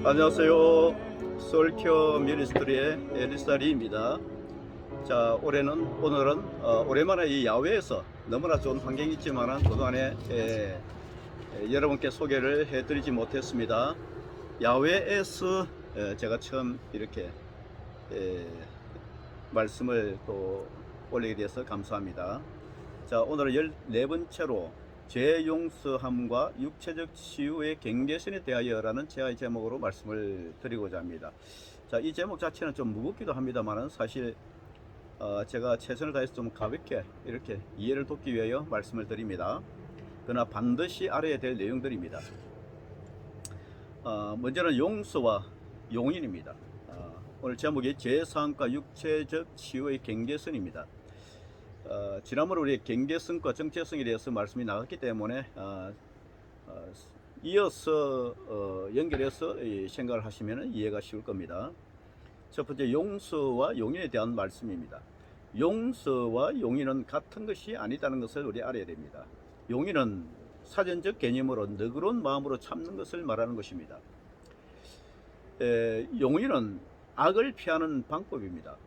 안녕하세요. 솔케어 미니스트리의 엘리사 리입니다. 자, 오늘은 오랜만에 이 야외에서 너무나 좋은 환경이 있지만 그동안에 여러분께 소개를 해드리지 못했습니다. 야외에서 제가 처음 이렇게 말씀을 또 올리게 돼서 감사합니다. 자, 오늘은 14번째로 죄용서함과 육체적 치유의 경계선에 대하여라는 제가 제목으로 말씀을 드리고자 합니다. 자, 이 제목 자체는 좀 무겁기도 합니다만 사실 제가 최선을 다해서 좀 가볍게 이렇게 이해를 돕기 위하여 말씀을 드립니다. 그러나 반드시 알아야 될 내용들입니다. 먼저는 용서와 용인입니다. 오늘 제목이 죄사함과 육체적 치유의 경계선입니다. 지난번에 우리 경계성과 정체성에 대해서 말씀이 나갔기 때문에 이어서 연결해서 생각을 하시면 이해가 쉬울 겁니다. 첫 번째, 용서와 용인에 대한 말씀입니다. 용서와 용인은 같은 것이 아니다는 것을 우리 알아야 됩니다. 용인은 사전적 개념으로 너그러운 마음으로 참는 것을 말하는 것입니다. 용인은 악을 피하는 방법입니다.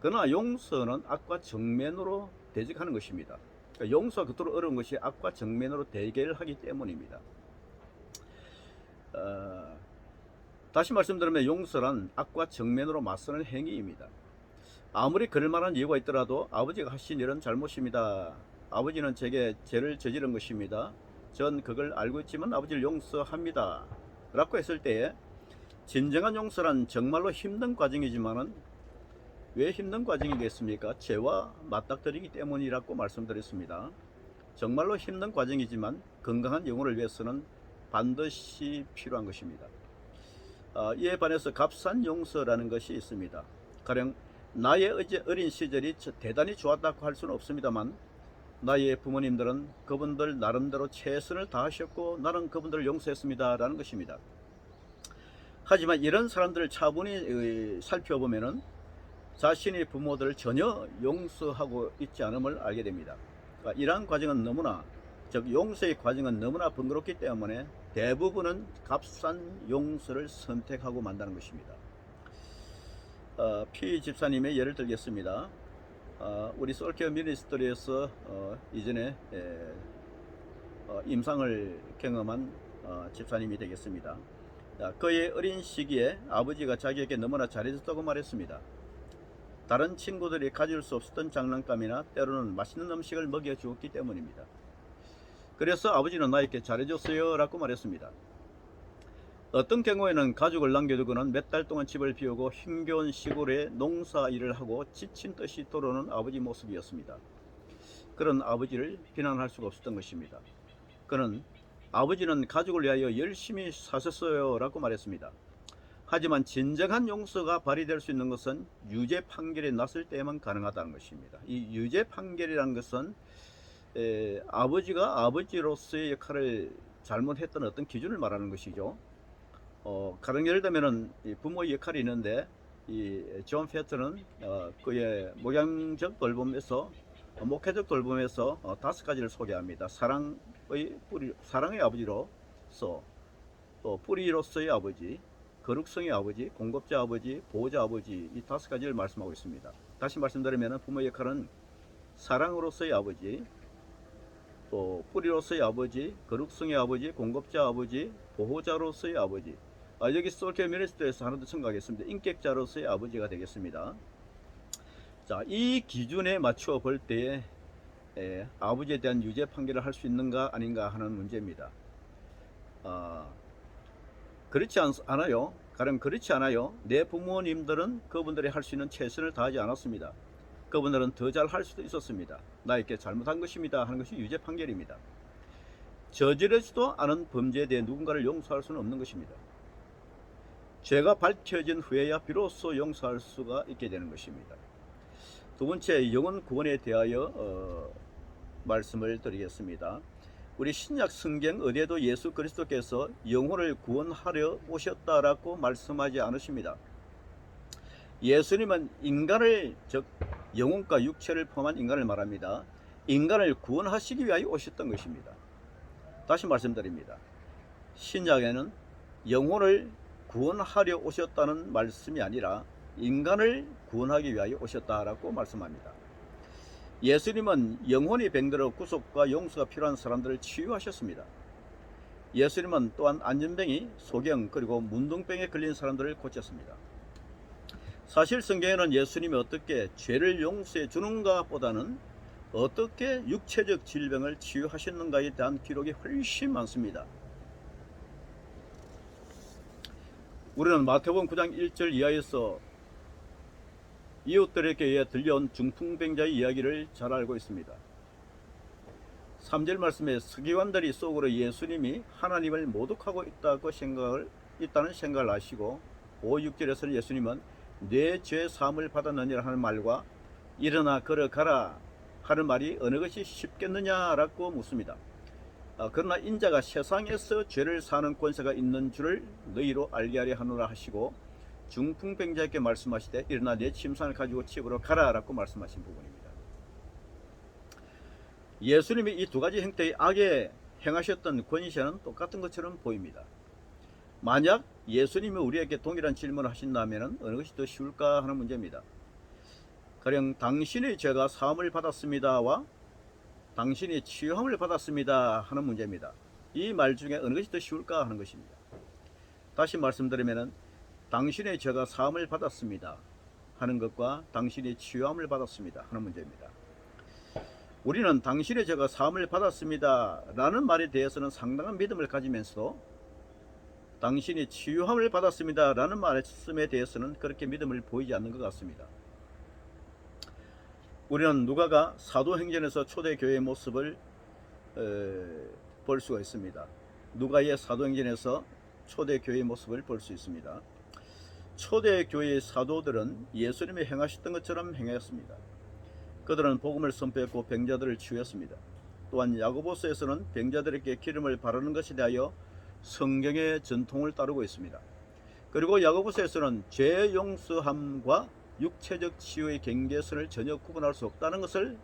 그러나 용서는 악과 정면으로 대적하는 것입니다. 그러니까 용서가 그토록 어려운 것이 악과 정면으로 대결하기 때문입니다. 다시 말씀드리면 용서란 악과 정면으로 맞서는 행위입니다. 아무리 그럴 만한 이유가 있더라도 아버지가 하신 일은 잘못입니다. 아버지는 제게 죄를 저지른 것입니다. 전 그걸 알고 있지만 아버지를 용서합니다. 라고 했을 때에 진정한 용서란 정말로 힘든 과정이지만은 왜 힘든 과정이겠습니까? 죄와 맞닥뜨리기 때문이라고 말씀드렸습니다. 정말로 힘든 과정이지만 건강한 영혼을 위해서는 반드시 필요한 것입니다. 이에 반해서 값싼 용서라는 것이 있습니다. 가령 나의 어린 시절이 대단히 좋았다고 할 수는 없습니다만 나의 부모님들은 그분들 나름대로 최선을 다하셨고 나는 그분들을 용서했습니다 라는 것입니다. 하지만 이런 사람들을 차분히 살펴보면은 자신의 부모들을 전혀 용서하고 있지 않음을 알게 됩니다. 그러니까 이러한 과정은 즉 용서의 과정은 너무나 번거롭기 때문에 대부분은 값싼 용서를 선택하고 만다는 것입니다. 피 집사님의 예를 들겠습니다. 우리 솔케어 미니스트리에서 이전에 임상을 경험한 집사님이 되겠습니다. 그의 어린 시기에 아버지가 자기에게 너무나 잘해줬다고 말했습니다. 다른 친구들이 가질 수 없었던 장난감이나 때로는 맛있는 음식을 먹여주었기 때문입니다. 그래서 아버지는 나에게 잘해줬어요 라고 말했습니다. 어떤 경우에는 가족을 남겨두고는 몇 달 동안 집을 비우고 힘겨운 시골에 농사 일을 하고 지친 듯이 돌아오는 아버지 모습이었습니다. 그런 아버지를 비난할 수가 없었던 것입니다. 그는 아버지는 가족을 위하여 열심히 사셨어요 라고 말했습니다. 하지만 진정한 용서가 발휘될 수 있는 것은 유죄 판결이 났을 때만 가능하다는 것입니다. 이 유죄 판결이라는 것은 아버지가 아버지로서의 역할을 잘못했던 어떤 기준을 말하는 것이죠. 가령 예를 들면 부모의 역할이 있는데 존 패턴은 그의 목양적 돌봄에서 목회적 돌봄에서 5가지를 소개합니다. 사랑의 아버지로서, 또 뿌리로서의 아버지, 거룩성의 아버지, 공급자 아버지, 보호자 아버지, 이 5가지를 말씀하고 있습니다. 다시 말씀드리면 부모의 역할은 사랑으로서의 아버지, 또 뿌리로서의 아버지, 거룩성의 아버지, 공급자 아버지, 보호자로서의 아버지, 여기 솔케어 미니스트리에서 하나 더 첨가하겠습니다. 인격자로서의 아버지가 되겠습니다. 자, 이 기준에 맞추어 볼 때에 아버지에 대한 유죄 판결을 할 수 있는가 아닌가 하는 문제입니다. 그렇지 않아요. 가령 그렇지 않아요. 내 부모님들은 그분들이 할 수 있는 최선을 다하지 않았습니다. 그분들은 더 잘할 수도 있었습니다. 나에게 잘못한 것입니다 하는 것이 유죄 판결입니다. 저지르지도 않은 범죄에 대해 누군가를 용서할 수는 없는 것입니다. 죄가 밝혀진 후에야 비로소 용서할 수가 있게 되는 것입니다. 두 번째, 영혼 구원에 대하여 말씀을 드리겠습니다. 우리 신약 성경 어디에도 예수 그리스도께서 영혼을 구원하려 오셨다라고 말씀하지 않으십니다. 예수님은 인간을, 즉 영혼과 육체를 포함한 인간을 말합니다. 인간을 구원하시기 위하여 오셨던 것입니다. 다시 말씀드립니다. 신약에는 영혼을 구원하려 오셨다는 말씀이 아니라 인간을 구원하기 위하여 오셨다라고 말씀합니다. 예수님은 영혼이 병들어 구속과 용서가 필요한 사람들을 치유하셨습니다. 예수님은 또한 안전병이, 소경, 그리고 문둥병에 걸린 사람들을 고쳤습니다. 사실 성경에는 예수님이 어떻게 죄를 용서해 주는가 보다는 어떻게 육체적 질병을 치유하셨는가에 대한 기록이 훨씬 많습니다. 우리는 마태복음 9장 1절 이하에서 이웃들에게 의해 들려온 중풍병자의 이야기를 잘 알고 있습니다. 3절 말씀에 서기관들이 속으로 예수님이 하나님을 모독하고 있다는 생각을 하시고 5, 6절에서는 예수님은 내 죄 사함을 받았느니라 하는 말과 일어나 걸어가라 하는 말이 어느 것이 쉽겠느냐라고 묻습니다. 그러나 인자가 세상에서 죄를 사는 권세가 있는 줄을 너희로 알게 하려 하노라 하시고 중풍병자에게 말씀하시되 일어나 내 침상을 가지고 집으로 가라라고 말씀하신 부분입니다. 예수님이 이 두 가지 형태의 악에 행하셨던 권세는 똑같은 것처럼 보입니다. 만약 예수님이 우리에게 동일한 질문을 하신다면 어느 것이 더 쉬울까 하는 문제입니다. 가령 당신의 죄가 사함을 받았습니다와 당신이 치유함을 받았습니다 하는 문제입니다. 이 말 중에 어느 것이 더 쉬울까 하는 것입니다. 다시 말씀드리면 당신의 죄가 사함을 받았습니다 하는 것과 당신이 치유함을 받았습니다 하는 문제입니다. 우리는 당신의 죄가 사함을 받았습니다 라는 말에 대해서는 상당한 믿음을 가지면서도 당신이 치유함을 받았습니다 라는 말씀에 대해서는 그렇게 믿음을 보이지 않는 것 같습니다. 우리는 누가가 사도행전에서 초대교회의 모습을 볼 수가 있습니다. 누가의 사도행전에서 초대교회의 모습을 볼 수 있습니다. 초대교회의 사도들은 예수님이 행하셨던 것처럼 행했습니다. 그들은 복음을 선포했고 병자들을 치유했습니다. 또한 야고보서에서는 병자들에게 기름을 바르는 것에 대하여 성경의 전통을 따르고 있습니다. 그리고 야고보서에서는 죄 용서함과 육체적 치유의 경계선을 전혀 구분할 수 없다는 것을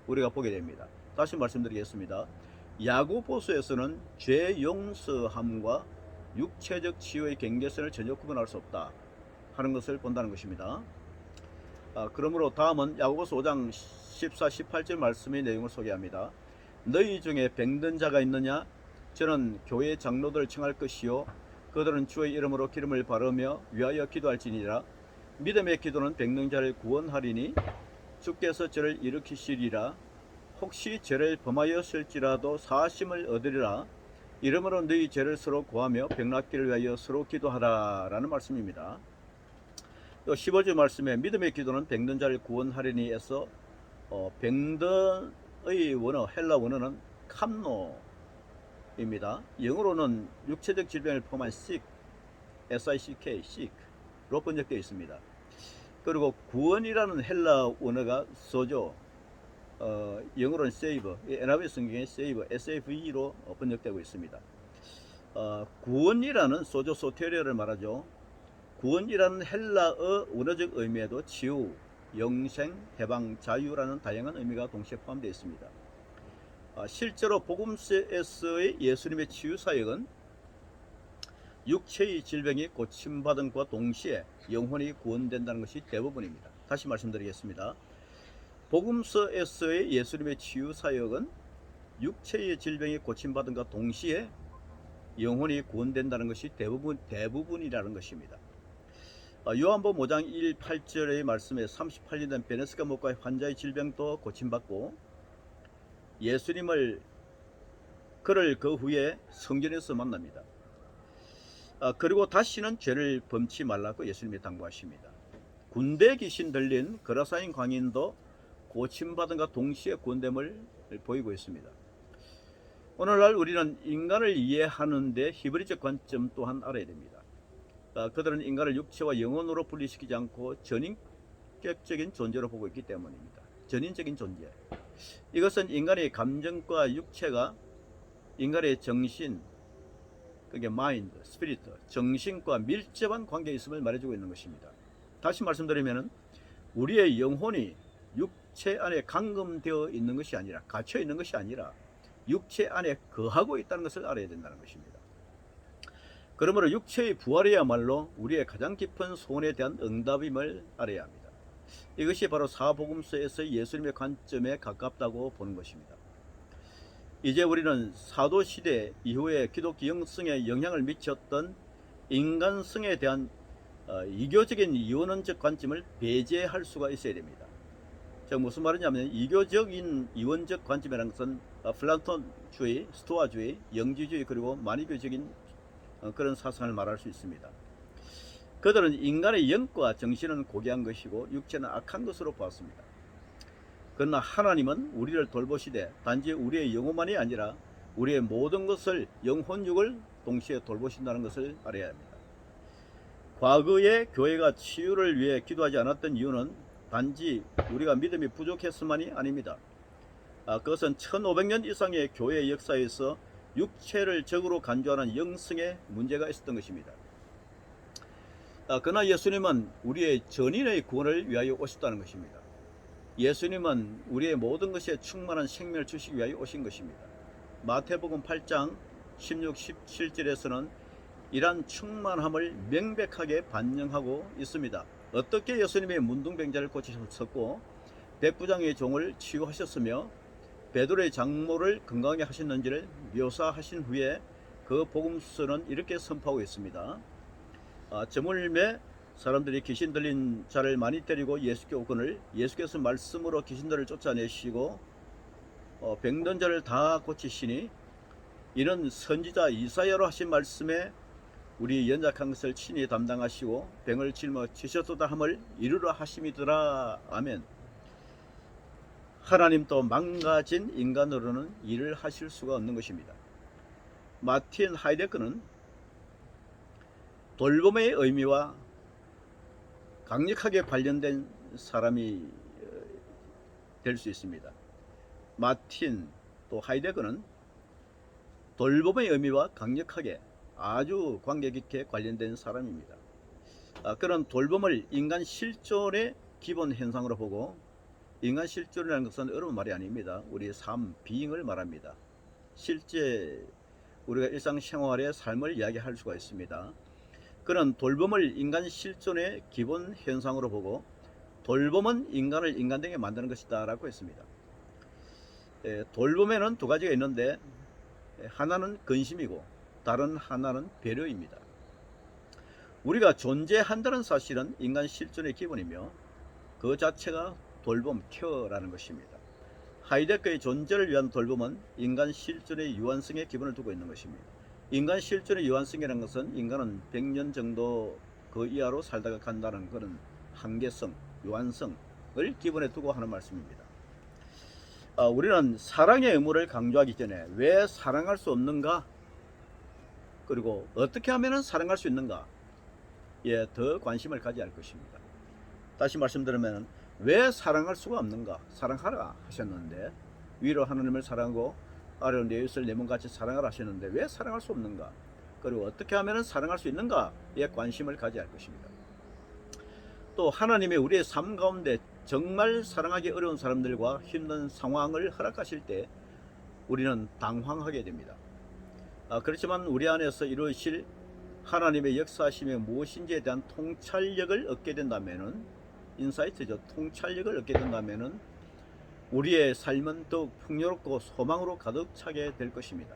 우리가 보게 됩니다. 다시 말씀드리겠습니다. 야고보서에서는 죄 용서함과 육체적 치유의 경계선을 전혀 구분할 수 없다 하는 것을 본다는 것입니다. 그러므로 다음은 야고보서 5장 14, 18절 말씀의 내용을 소개합니다. 너희 중에 병든 자가 있느냐? 저는 교회 장로들을 청할 것이요 그들은 주의 이름으로 기름을 바르며 위하여 기도할지니라. 믿음의 기도는 병든 자를 구원하리니 주께서 저를 일으키시리라. 혹시 죄를 범하였을지라도 사하심을 얻으리라. 이러므로 너희 죄를 서로 구하며 병낫기를 위하여 서로 기도하라 라는 말씀입니다. 또 15절 말씀에 믿음의 기도는 병든 자를 구원하리니 에서 병든의 원어, 헬라 원어는 캄노입니다. 영어로는 육체적 질병을 포함한 sick, sick, sick로 번역되어 있습니다. 그리고 구원이라는 헬라 원어가 소조, 영어로는 save, NIV 성경에 save, SAVE로 번역되고 있습니다. 구원이라는 소조 소테리아를 말하죠. 구원이라는 헬라어 원어적 의미에도 치유, 영생, 해방, 자유라는 다양한 의미가 동시에 포함되어 있습니다. 실제로 복음서에서의 예수님의 치유 사역은 육체의 질병이 고침받은 것과 동시에 영혼이 구원된다는 것이 대부분입니다. 다시 말씀드리겠습니다. 복음서에서의 예수님의 치유 사역은 육체의 질병이 고침받은 것과 동시에 영혼이 구원된다는 것이 대부분이라는 것입니다. 요한복음 5장 1, 8절의 말씀에 38년 된 베네스가 목과의 환자의 질병도 고침받고 그를 그 후에 성전에서 만납니다. 그리고 다시는 죄를 범치 말라고 예수님이 당부하십니다. 군대 귀신 들린 그라사인 광인도 고침받은과 동시에 군됨을 보이고 있습니다. 오늘날 우리는 인간을 이해하는 데 히브리적 관점 또한 알아야 됩니다. 그들은 인간을 육체와 영혼으로 분리시키지 않고 전인격적인 존재로 보고 있기 때문입니다. 전인적인 존재. 이것은 인간의 감정과 육체가 인간의 정신, 그게 마인드, 스피리트, 정신과 밀접한 관계에 있음을 말해주고 있는 것입니다. 다시 말씀드리면 우리의 영혼이 육체 안에 감금되어 있는 것이 아니라, 갇혀 있는 것이 아니라 육체 안에 거하고 있다는 것을 알아야 된다는 것입니다. 그러므로 육체의 부활이야말로 우리의 가장 깊은 소원에 대한 응답임을 알아야 합니다. 이것이 바로 사복음서에서 예수님의 관점에 가깝다고 보는 것입니다. 이제 우리는 사도시대 이후에 기독교 영성에 영향을 미쳤던 인간성에 대한 이교적인 이원론적 관점을 배제할 수가 있어야 됩니다. 즉 무슨 말이냐면 이교적인 이원적 관점이라는 것은 플라톤주의, 스토아주의, 영지주의 그리고 마니교적인 그런 사상을 말할 수 있습니다. 그들은 인간의 영과 정신은 고귀한 것이고 육체는 악한 것으로 보았습니다. 그러나 하나님은 우리를 돌보시되 단지 우리의 영혼만이 아니라 우리의 모든 것을, 영혼육을 동시에 돌보신다는 것을 알아야 합니다. 과거에 교회가 치유를 위해 기도하지 않았던 이유는 단지 우리가 믿음이 부족했음만이 아닙니다. 그것은 1500년 이상의 교회 역사에서 육체를 적으로 간주하는 영성의 문제가 있었던 것입니다. 그러나 예수님은 우리의 전인의 구원을 위하여 오셨다는 것입니다. 예수님은 우리의 모든 것에 충만한 생명을 주시기 위하여 오신 것입니다. 마태복음 8장 16, 17절에서는 이러한 충만함을 명백하게 반영하고 있습니다. 어떻게 예수님의 문둥병자를 고치셨고 백부장의 종을 치유하셨으며 베드로의 장모를 건강하게 하셨는지를 묘사하신 후에 그 복음서는 이렇게 선포하고 있습니다. 저물매 사람들이 귀신 들린 자를 많이 때리고 예수께 오거늘 예수께서 말씀으로 귀신들을 쫓아내시고 병든 자를 다 고치시니 이는 선지자 이사야로 하신 말씀에 우리 연약한 것을 친히 담당하시고 병을 짊어지셨도다 함을 이루려 하심이더라. 아멘. 하나님 또 망가진 인간으로는 일을 하실 수가 없는 것입니다. 마틴 하이데거는 돌봄의 의미와 강력하게 관련된 사람이 될 수 있습니다. 마틴 또 하이데거는 돌봄의 의미와 강력하게 아주 관계 깊게 관련된 사람입니다. 그런 돌봄을 인간 실존의 기본 현상으로 보고, 인간 실존이라는 것은 어려운 말이 아닙니다. 우리의 삶, 비잉을 말합니다. 실제 우리가 일상생활의 삶을 이야기할 수가 있습니다. 그런 돌봄을 인간 실존의 기본 현상으로 보고 돌봄은 인간을 인간되게 만드는 것이다 라고 했습니다. 돌봄에는 두 가지가 있는데 하나는 근심이고 다른 하나는 배려입니다. 우리가 존재한다는 사실은 인간 실존의 기본이며 그 자체가 돌봄, 케어라는 것입니다. 하이데거의 존재를 위한 돌봄은 인간 실존의 유한성에 기본을 두고 있는 것입니다. 인간 실존의 유한성이라는 것은 인간은 100년 정도 그 이하로 살다가 간다는 그런 한계성, 유한성을 기본에 두고 하는 말씀입니다. 우리는 사랑의 의무를 강조하기 전에 왜 사랑할 수 없는가, 그리고 어떻게 하면 사랑할 수 있는가에 더 관심을 가져야 할 것입니다. 다시 말씀드리면 왜 사랑할 수가 없는가? 사랑하라 하셨는데, 위로 하나님을 사랑하고 아래로 내 이웃을 내 몸같이 사랑하라 하셨는데 왜 사랑할 수 없는가? 그리고 어떻게 하면 사랑할 수 있는가에 관심을 가져야 할 것입니다. 또 하나님의 우리의 삶 가운데 정말 사랑하기 어려운 사람들과 힘든 상황을 허락하실 때 우리는 당황하게 됩니다. 그렇지만 우리 안에서 이루어질 하나님의 역사하심이 무엇인지에 대한 통찰력을 얻게 된다면은, 인사이트죠. 통찰력을 얻게 된다면은 우리의 삶은 더욱 풍요롭고 소망으로 가득 차게 될 것입니다.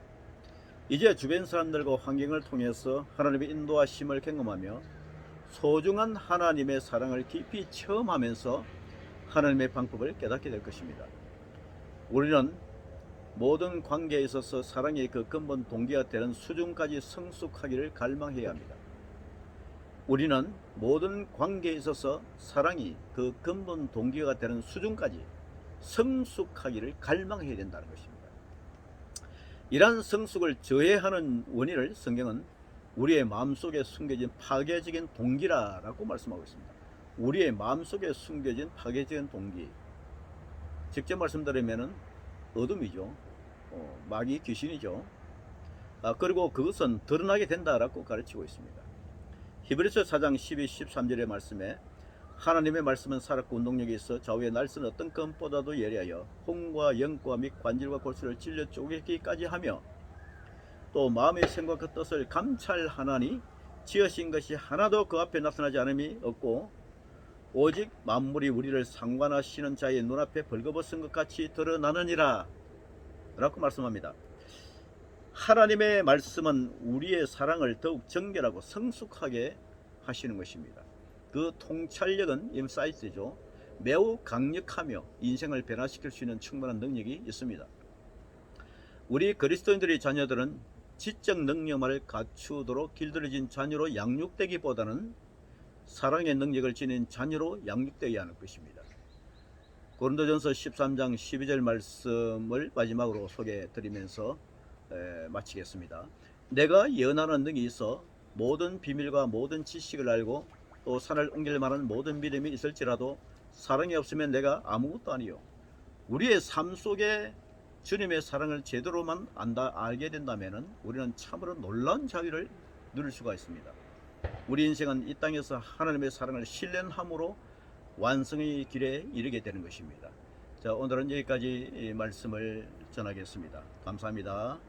이제 주변 사람들과 환경을 통해서 하나님의 인도하심을 경험하며 소중한 하나님의 사랑을 깊이 체험하면서 하나님의 방법을 깨닫게 될 것입니다. 우리는 모든 관계에 있어서 사랑의 그 근본 동기가 되는 수준까지 성숙하기를 갈망해야 합니다. 우리는 모든 관계에 있어서 사랑이 그 근본 동기가 되는 수준까지 성숙하기를 갈망해야 된다는 것입니다. 이러한 성숙을 저해하는 원인을 성경은 우리의 마음속에 숨겨진 파괴적인 동기라고 말씀하고 있습니다. 우리의 마음속에 숨겨진 파괴적인 동기, 직접 말씀드리면 어둠이죠. 마귀 귀신이죠. 그리고 그것은 드러나게 된다라고 가르치고 있습니다. 히브리서 4장 12, 13절의 말씀에 하나님의 말씀은 살았고 운동력이 있어 좌우의 날선 어떤 껌보다도 예리하여 혼과 영과 및 관절과 골수를 찔려 쪼개기까지 하며 또 마음의 생각과 뜻을 감찰하나니 지으신 것이 하나도 그 앞에 나타나지 않음이 없고 오직 만물이 우리를 상관하시는 자의 눈앞에 벌거벗은 것 같이 드러나느니라 라고 말씀합니다. 하나님의 말씀은 우리의 사랑을 더욱 정결하고 성숙하게 하시는 것입니다. 그 통찰력은 인사이트죠. 매우 강력하며 인생을 변화시킬 수 있는 충분한 능력이 있습니다. 우리 그리스도인들의 자녀들은 지적 능력만을 갖추도록 길들여진 자녀로 양육되기보다는 사랑의 능력을 지닌 자녀로 양육되어야 하는 것입니다. 고린도전서 13장 12절 말씀을 마지막으로 소개해 드리면서 마치겠습니다. 내가 예언하는 능이 있어 모든 비밀과 모든 지식을 알고 또 산을 옮길 만한 모든 믿음이 있을지라도 사랑이 없으면 내가 아무것도 아니요. 우리의 삶 속에 주님의 사랑을 제대로만 알게 된다면 우리는 참으로 놀라운 자유를 누릴 수가 있습니다. 우리 인생은 이 땅에서 하나님의 사랑을 실현함으로 완성의 길에 이르게 되는 것입니다. 자, 오늘은 여기까지 말씀을 전하겠습니다. 감사합니다.